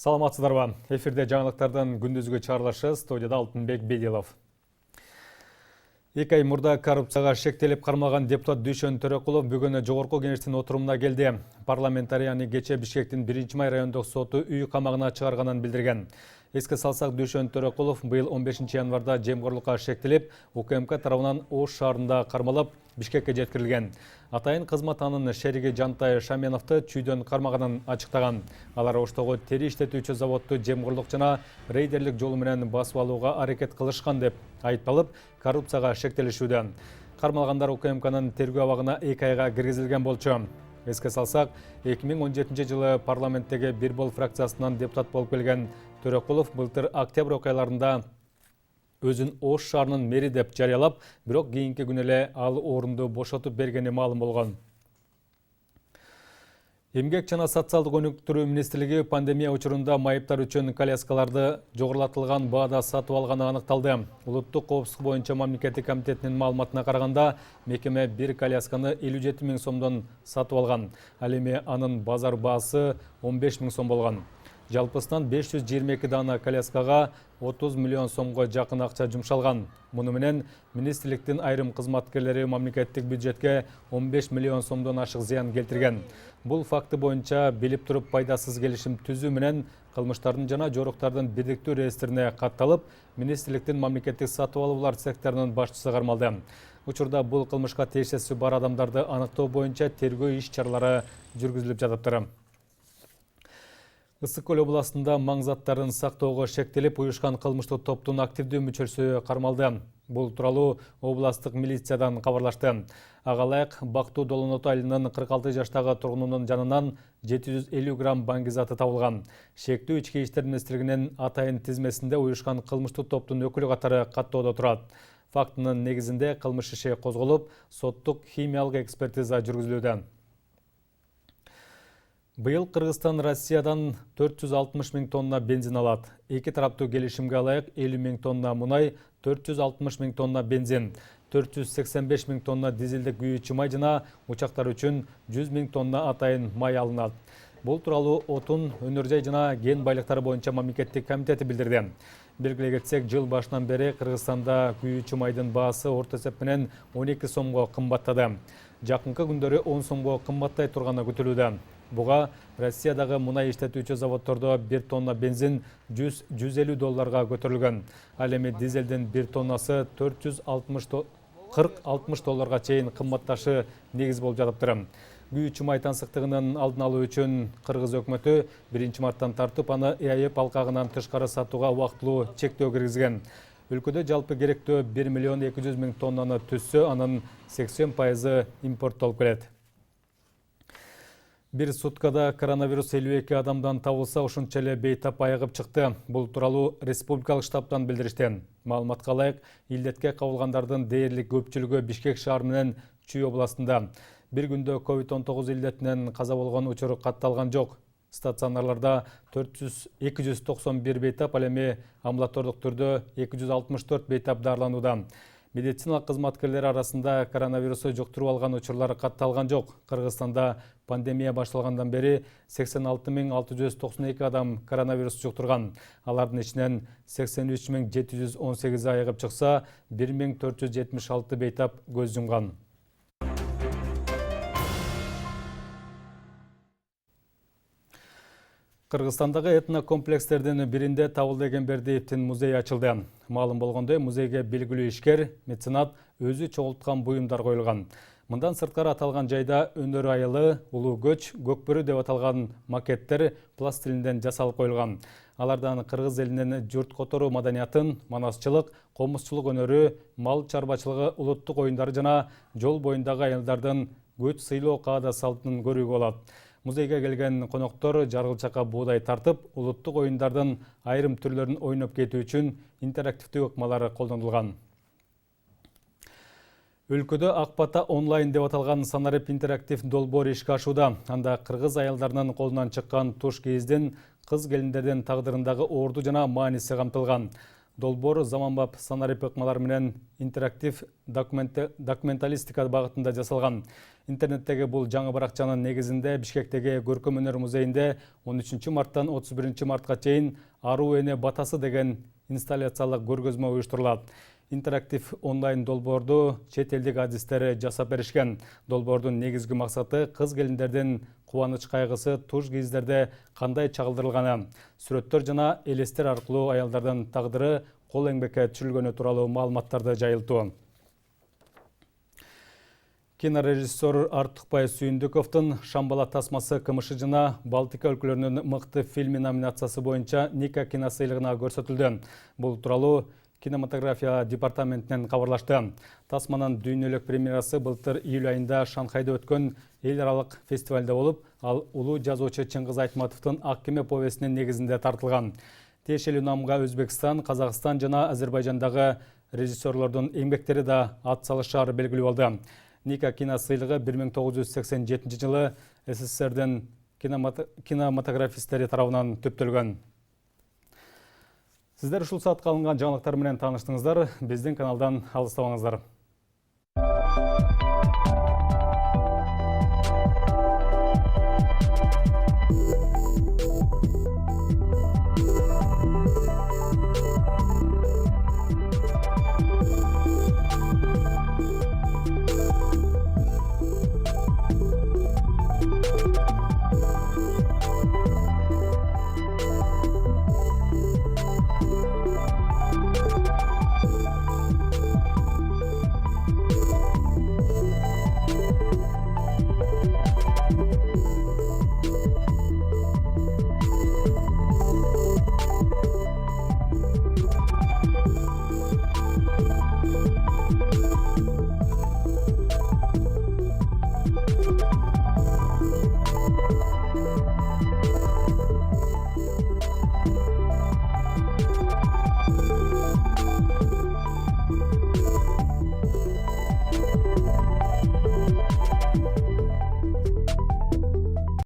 Саламатсыздарбы. Эфирде жаңылыктардын күндүзгү чыгарылышы, студияда Алтынбек Бедилов. 2 ай мурда коррупцияга шектелип кармалган депутат Дүйшөн Төрөкулов бүгүн жогорку кеңештин отурумуна келди. Парламентарияны кече Бишкектин 1-май райондук соту үй камагына чыгарганын билдирген. Эске салсак, Дүйшөн Төрөкулов быйыл 15 январда жемгорлукка шектелип, УКМК тарабынан Ош шаарында кармалып, Бишкекке жеткирилген. Атайын кызмат анын шериги Жантай Шаменовду чүйдөн кармаганын ачыктаган. Алар Оштогу тери иштетүүчү заводду жемгорлук жана рейдерлик жолу менен басып алууга аракет кылышкан деп айыпталып, коррупцияга шектелишүүдө. Кармалгандар УКМКнын тергөө абагына 2 айга киргизилген болчу. Эске салсак, 2017 жылы парламенттеги Бир Бол фракциясынан депутат болуп келген Төрөкулов былтыр октябрь окуяларында өзүн Ош шаарынын мэри деп жарыялап, бирок кийинки күнү эле ал орунду бошотуп бергени маалым болгон. Эмгек жана социалдык өнүктүрүү министрлиги пандемия учурунда майыптар үчүн коляскаларды жогорулатылган баада сатып алганы аныкталды. Улуттук коопсуздук боюнча мамлекеттик комитетинин маалыматына караганда, мекеме бир колясканы 57 000 сомдон сатып алган. Ал эми анын базар баасы 15 000 сом болгон. Жалпысынан 522 дана коляскага 30 миллион сомго жакын акча жумшалган. Муну менен министрликтин айрым кызматкерлери мамлекеттик бюджетке 15 миллион сомдон ашык зыян келтирген. Бул факты боюнча билип туруп пайдасыз келишим түзүү менен кылмыштардын жана жоруктардын бирдиктүү реестрине катталып, министрликтин мамлекеттик сатып алуулар секторунун башчысы кармалды. Учурда бул кылмышка тиешеси бар адамдарды аныктоо боюнча тергөө иш-чаралары жүргүзүлүп жатыптыр. Ысык Көл областында маң заттарын сактоого шектелип, уюшкан кылмыштык топтун активдүү мүчөсү кармалды. Бул тууралуу областык милициядан кабарлашты. Ага ылайык Бактуу Долонот айылынын 46 жаштагы тургунунун жанынан 750 грамм баңгизаты табылган. Шектүү ички иштер министрлигинин атайын тизмесинде уюшкан кылмыштык топтун өкүлү катары каттоодо турат. Фактынын негизинде кылмыш иши козголуп, соттук химиялык экспертиза жүргүзүлүүдө. Быйыл Кыргызстан Россиядан 460 000 тонна бензин алат. Эки тараптуу келишимге ылайык 50 000 тонна мунай, 460 000 тонна бензин, 485 000 тонна дизелдик күйүүчү май жана учактар үчүн 100 000 тонна атайын май алынат. Бул тууралуу Отун, өнөр жай жана кен байлыктары боюнча мамлекеттик комитети билдирди. Белгилей кетсек, жыл башынан бери Кыргызстанда күйүүчү майдын баасы орто эсеп менен 12 сомго кымбаттады. Жакынкы күндөрү 10 сомго кымбаттай турганы күтүлүүдө. Буга Россиядагы мунай иштетүүчү заводдордо 1 тонна бензин $100-150 көтөрүлгөн. Ал эми дизелдин 1 тоннасы 40-60 долларга чейин кымбатташы негиз болуп жатыптыр. Күйүүчү май тансыктыгынын алдын алуу үчүн Кыргыз өкмөтү 1 марттан тартып аны ЭАЭП алкагынан тышкары сатууга убактылуу чектөө киргизген. Өлкөдө жалпы керектөө 1 200 000 тоннаны түзсө, анын 80% импорттолуп келет. Бир суткада коронавирус 52 адамдан табылса, ушунча эле бейтап айыгып чыкты. Бул тууралуу республикалык штабтан билдиришти. Маалыматка ылайык, илдетке кабылгандардын дээрлик көпчүлүгү Бишкек шаар менен Чүй областында. Бир күндө COVID-19 илдетинен каза болгон учур катталган жок. Стационарларда 291 бейтап, ал эми амбулатордук түрдө 264 бейтап дарыланууда. Медициналык кызматкерлер арасында коронавирусу жуктуруп алган учурлар катталган жок. Кыргызстанда пандемия башталгандан бери 86 692 адам коронавирус жуктурган. Алардын ичинен 83 718 айыгып чыкса, 1476 бейтап көз жумган. Кыргызстандагы этнокомплекстердин биринде Табылды Эгембердиевдин музейи ачылды. Маалым болгондой, музейге белгилүү ишкер, меценат өзү чогулткан буюмдар коюлган. Мындан сырткары аталган жайда өнөр айылы, улуу көч, көкбөрү деп аталган макеттер пластилинден жасалып коюлган. Алардан кыргыз элинин журт которуу маданиятын, манасчылык, комузчулук өнөрү, мал чарбачылыгы, улуттук оюндары жана жол боюндагы айылдардын көч сыйлоо каада салтын көрүүгө болот. Музейге келген коноктор жаргылчакка буудай тартып, улуттук оюндардын айрым түрлөрүн ойноп кетүү үчүн интерактивдүү ыкмалар колдонулган. Өлкөдө Акбата онлайн деп аталган санарип интерактив долбоор ишке ашууда. Анда кыргыз аялдарынын колунан чыккан туш кийиздин кыз келиндердин тагдырындагы орду жана мааниси камтылган. Долбоор заманбап санарип ыкмалар менен интерактив документалистика багытында жасалган. Интернеттеги бул жаңы баракчанын негизинде Бишкектеги Көркөм өнөр музейинде 13 марттан 31 мартка чейин Аруу эне батасы деген инсталляциялык көргөзмө уюштурулат. Интерактив онлайн долбоорду чет элдик адистери жасап беришкен. Долбоордун негизги максаты кыз келиндердин кубаныч кайгысы туш кездерде кандай чагылдырылганы, сүрөттөр жана элестер аркылуу аялдардын тагдыры кол эмгекке түшүрүлгөнү тууралуу маалыматтарды жайылтуу. Кинорежиссер Артыкбай Сүйүндүковдун «Шамбала тасмасы» КМШ жана Балтика өлкөлөрүнүн мыкты фильми номинациясы боюнча Ника киносыйлыгына көрсөтүлдү. Бул тууралуу кинематография департаментинен кабарлашты. Тасманын дүйнөлүк премьерасы былтыр июль айында Шанхайда өткөн эл аралык фестивалда болуп, ал улуу жазуучу Чыңгыз Айтматовдун Ак кеме повестинин негизинде тартылган. Тиешелүү намга Өзбекстан, Казакстан жана Азербайжандагы режиссерлордун эмгектери да ат салышары белгилүү болду. Ника киносыйлыгы 1987 жылы СССРдин кинематографисттери тарабынан төптөлгөн. Сиздер ушул саатка алынган жаңылыктар менен тааныштыңыздар. Биздин каналдан алыстабаңыздар.